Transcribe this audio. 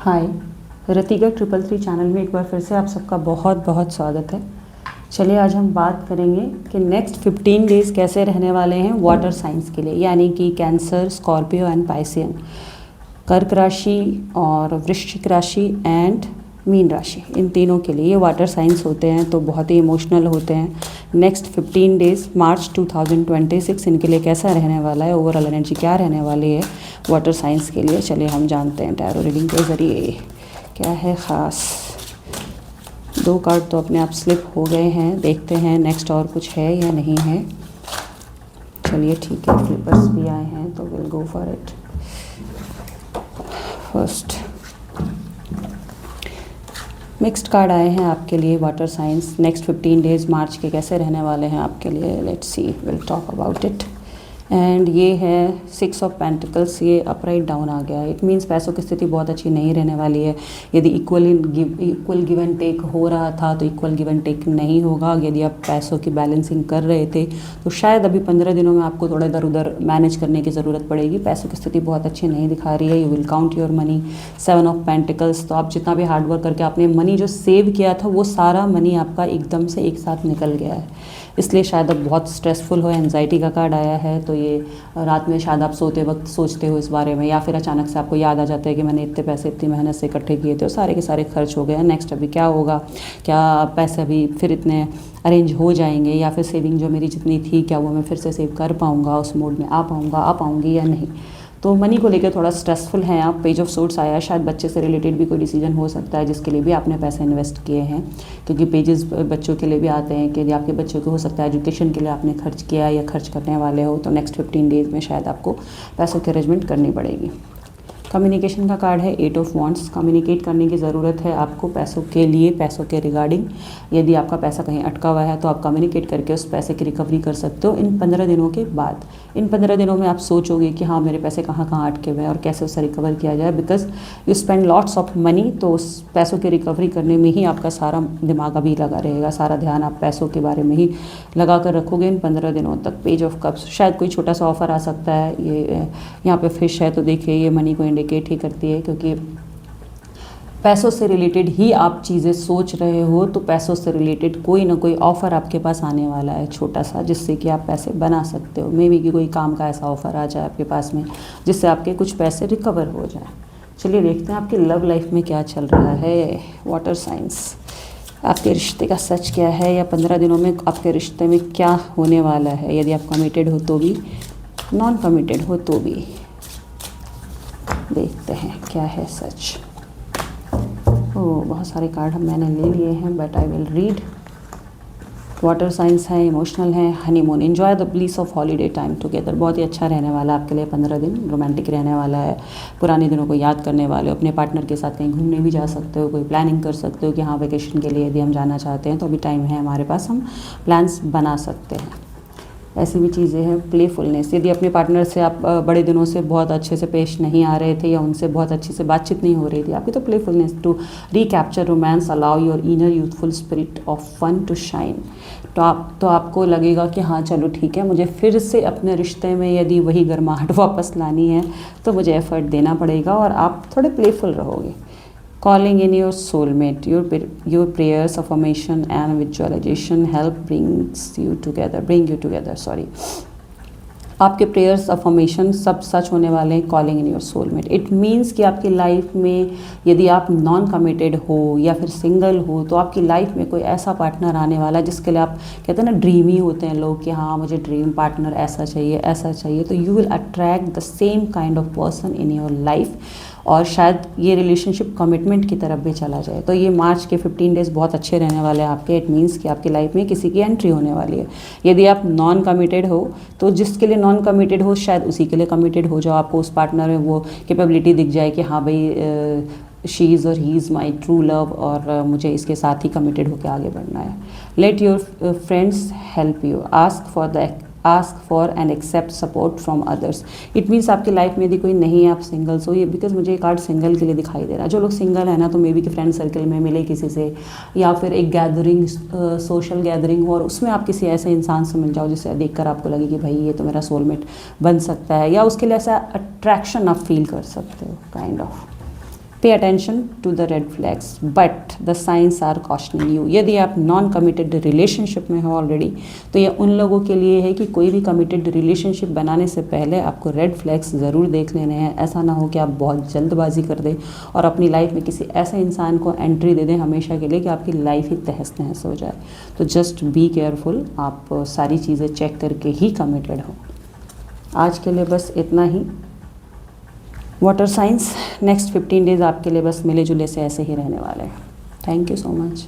हाय, Ratika 333 channel में एक बार फिर से आप सबका बहुत बहुत स्वागत है। चलिए आज हम बात करेंगे कि नेक्स्ट 15 डेज़ कैसे रहने वाले हैं वाटर साइंस के लिए, यानी कि कैंसर, स्कॉर्पियो एंड पाइसियन, कर्क राशि और वृश्चिक राशि एंड मीन राशि, इन तीनों के लिए ये वाटर साइंस होते हैं तो बहुत ही इमोशनल होते हैं। नेक्स्ट 15 डेज़ मार्च 2026 इनके लिए कैसा रहने वाला है, ओवरऑल एनर्जी क्या रहने वाली है वाटर साइंस के लिए, चलिए हम जानते हैं टैरो रीडिंग के ज़रिए क्या है ख़ास। 2 कार्ड तो अपने आप स्लिप हो गए हैं, देखते हैं नेक्स्ट और कुछ है या नहीं है। चलिए ठीक है, फ्लिपर्स भी आए हैं तो will go for it. First mixed card आए हैं आपके लिए वाटर साइंस नेक्स्ट 15 डेज़ मार्च के कैसे रहने वाले हैं आपके लिए। Let's see, will talk about it. And ये है 6 ऑफ पेंटिकल्स, ये अपराइट डाउन आ गया। इट मीन्स पैसों की स्थिति बहुत अच्छी नहीं रहने वाली है। यदि इक्वल गिव एंड टेक हो रहा था तो इक्वल गिव एंड टेक नहीं होगा। यदि आप पैसों की बैलेंसिंग कर रहे थे तो शायद अभी 15 दिनों में आपको थोड़ा इधर उधर मैनेज करने की ज़रूरत पड़ेगी। पैसों की स्थिति बहुत अच्छी नहीं दिखा रही है। You will count your money. 7 of pentacles, तो आप जितना भी हार्डवर्क करके आपने मनी जो सेव किया था वो सारा मनी आपका एकदम से एक साथ निकल गया है, इसलिए शायद अब बहुत स्ट्रेसफुल हो। एंजाइटी का कार्ड आया है तो ये रात में शायद आप सोते वक्त सोचते हो इस बारे में, या फिर अचानक से आपको याद आ जाता है कि मैंने इतने पैसे इतनी मेहनत से इकट्ठे किए थे और सारे के सारे खर्च हो गए हैं। नेक्स्ट अभी क्या होगा, क्या पैसे अभी फिर इतने अरेंज हो जाएंगे, या फिर सेविंग जो मेरी जितनी थी क्या वो मैं फिर से सेव कर पाऊँगा, उस मोड में आ पाऊँगी या नहीं। तो मनी को लेकर थोड़ा स्ट्रेसफुल हैं आप। पेज ऑफ सोर्ट्स आया है, शायद बच्चे से रिलेटेड भी कोई डिसीजन हो सकता है जिसके लिए भी आपने पैसे इन्वेस्ट किए हैं, क्योंकि पेजेस बच्चों के लिए भी आते हैं कि यदि आपके बच्चों को हो सकता है एजुकेशन के लिए आपने खर्च किया या खर्च करने वाले हो तो नेक्स्ट 15 डेज़ में शायद आपको पैसों की अरेंजमेंट करनी पड़ेगी। कम्युनिकेशन का कार्ड है 8 ऑफ वांड्स। कम्युनिकेट करने की ज़रूरत है आपको पैसों के लिए, पैसों के रिगार्डिंग। यदि आपका पैसा कहीं अटका हुआ है तो आप कम्युनिकेट करके उस पैसे की रिकवरी कर सकते हो इन 15 दिनों के बाद। इन 15 दिनों में आप सोचोगे कि हाँ मेरे पैसे कहाँ कहाँ अटके हुए हैं और कैसे उससे रिकवर किया जाए, because you spend lots of money. तो उस पैसों की रिकवरी करने में ही आपका सारा दिमाग अभी लगा रहेगा, सारा ध्यान आप पैसों के बारे में ही लगा कर रखोगे इन 15 दिनों तक। पेज ऑफ कप्स, शायद कोई छोटा सा ऑफर आ सकता है। ये यहाँ पे फिश है तो देखिए ये मनी को इंडिकेट ही करती है, क्योंकि पैसों से रिलेटेड ही आप चीज़ें सोच रहे हो तो पैसों से रिलेटेड कोई ना कोई ऑफ़र आपके पास आने वाला है छोटा सा, जिससे कि आप पैसे बना सकते हो। मे बी कि कोई काम का ऐसा ऑफ़र आ जाए आपके पास में जिससे आपके कुछ पैसे रिकवर हो जाए। चलिए देखते हैं आपकी लव लाइफ में क्या चल रहा है वाटर साइंस। आपके रिश्ते का सच क्या है, या 15 दिनों में आपके रिश्ते में क्या होने वाला है। यदि आप कमिटेड हो तो भी, नॉन कमिटेड हो तो भी। देखते हैं क्या है सच। ओह, बहुत सारे कार्ड मैंने ले लिए हैं but I will read. Water science है, इमोशनल है, honeymoon, enjoy the bliss of holiday time together. बहुत ही अच्छा रहने वाला है आपके लिए 15 दिन, रोमांटिक रहने वाला है। पुराने दिनों को याद करने वाले हो, अपने पार्टनर के साथ कहीं घूमने भी जा सकते हो, कोई प्लानिंग कर सकते हो कि हाँ वेकेशन के लिए यदि हम जाना चाहते हैं तो अभी टाइम है हमारे पास, हम प्लान्स बना सकते हैं। ऐसी भी चीज़ें हैं। प्लेफुलनेस, यदि अपने पार्टनर से आप बड़े दिनों से बहुत अच्छे से पेश नहीं आ रहे थे या उनसे बहुत अच्छी से बातचीत नहीं हो रही थी आपकी, तो playfulness to recapture romance, allow your inner youthful spirit of fun to shine. तो आपको लगेगा कि हाँ चलो ठीक है, मुझे फिर से अपने रिश्ते में यदि वही गर्माहट वापस लानी है तो मुझे एफर्ट देना पड़ेगा और आप थोड़े प्लेफुल रहोगे। Calling in your soulmate, your prayers, affirmation and visualization help bring you together. आपके प्रेयर्स, अफर्मेशन सब सच होने वाले हैं। Calling in your soulmate, it means कि आपकी लाइफ में यदि आप नॉन कमिटेड हो या फिर सिंगल हो तो आपकी लाइफ में कोई ऐसा पार्टनर आने वाला है जिसके लिए आप कहते हैं ना ड्रीमी होते हैं लोग कि हाँ मुझे ड्रीम पार्टनर ऐसा चाहिए। तो you will attract the same kind of person in your life, और शायद ये रिलेशनशिप कमिटमेंट की तरफ भी चला जाए। तो ये मार्च के 15 डेज़ बहुत अच्छे रहने वाले हैं आपके। इट मीन्स कि आपकी लाइफ में किसी की एंट्री होने वाली है। यदि आप नॉन कमिटेड हो तो जिसके लिए नॉन कमिटेड हो शायद उसी के लिए कमिटेड हो जाओ। आपको उस पार्टनर में वो कैपेबिलिटी दिख जाए कि हाँ भाई शी इज़ और he is my true love, और मुझे इसके साथ ही कमिटेड होकर आगे बढ़ना है। Let your friends help you, ask for and accept support from others. It means आपकी लाइफ में यदि कोई नहीं है, आप सिंगल्स हो, ये बिकॉज मुझे ये कार्ड सिंगल के लिए दिखाई दे रहा है। जो लोग सिंगल है ना, तो मे बी कि फ्रेंड सर्कल में मिले किसी से, या फिर एक गैदरिंग, सोशल गैदरिंग हो और उसमें आप किसी ऐसे इंसान से मिल जाओ जिसे देखकर आपको लगे कि भाई ये तो मेरा सोलमेट बन सकता है, या उसके लिए ऐसा अट्रैक्शन आप फील कर सकते हो kind of. Pay attention to the red flags, but the science are cautioning you. यदि आप नॉन कमिटेड रिलेशनशिप में हो ऑलरेडी, तो ये उन लोगों के लिए है कि कोई भी कमिटेड रिलेशनशिप बनाने से पहले आपको रेड फ्लैग्स ज़रूर देख लेने हैं। ऐसा ना हो कि आप बहुत जल्दबाजी कर दें और अपनी लाइफ में किसी ऐसे इंसान को एंट्री दे दें हमेशा के लिए कि आपकी लाइफ ही तहस नहस हो जाए। तो जस्ट बी केयरफुल, आप सारी चीज़ें चेक करके ही कमिटेड हो। आज के लिए बस इतना ही। वाटर साइंस नेक्स्ट 15 डेज़ आपके लिए बस मिले जुले से ऐसे ही रहने वाले हैं। Thank you so much.